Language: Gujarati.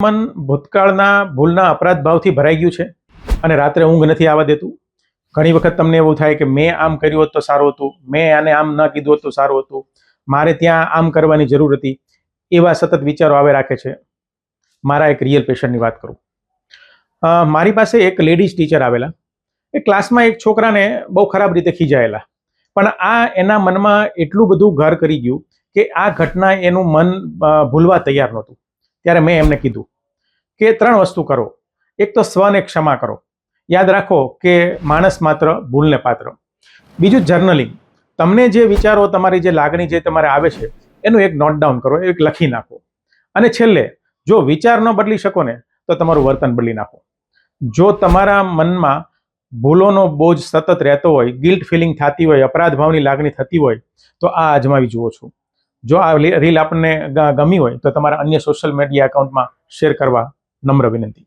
મન ભૂતકાળના ભૂલના અપરાધ ભાવથી ભરાઈ ગયું છે અને રાત્રે ઊંઘ નથી આવવા દેતું. ઘણી વખત તમને એવું થાય કે મેં આમ કર્યું હોત તો સારું હતું, મેં આને આમ ન કીધું હોત તો સારું હતું, મારે ત્યાં આમ કરવાની જરૂર હતી. એવા સતત વિચારો આવે રાખે છે. મારા એક રિયલ પેશન્ટની વાત કરું. મારી પાસે એક લેડીઝ ટીચર આવેલા. એ ક્લાસમાં એક છોકરાને બહુ ખરાબ રીતે ખીજાયેલા, પણ આ એના મનમાં એટલું બધું ઘર કરી ગયું કે આ ઘટના એનું મન ભૂલવા તૈયાર નહોતું. ત્યારે મેં એમને કીધું કે 3 વસ્તુ કરો. એક તો સ્વને ક્ષમા કરો. યાદ રાખો કે માણસ માત્ર ભૂલને પાત્ર. બીજું જર્નલિંગ. તમને જે વિચારો, તમારી જે લાગણી જે તમારે આવે છે એનું એક નોટ ડાઉન કરો, એક લખી નાખો. અને છેલ્લે, જો વિચાર ન બદલી શકો ને તો તમારું વર્તન બદલી નાખો. જો તમારા મનમાં ભૂલોનો બોજ સતત રહેતો હોય, ગિલ્ટ ફિલિંગ થતી હોય, અપરાધ ભાવની લાગણી થતી હોય, તો આ અજમાવી જુઓ છો. જો આ રીલ આપણને ગમી હોય તો તમારા અન્ય સોશિયલ મીડિયા એકાઉન્ટમાં શેર કરવા નમ્ર વિનંતી.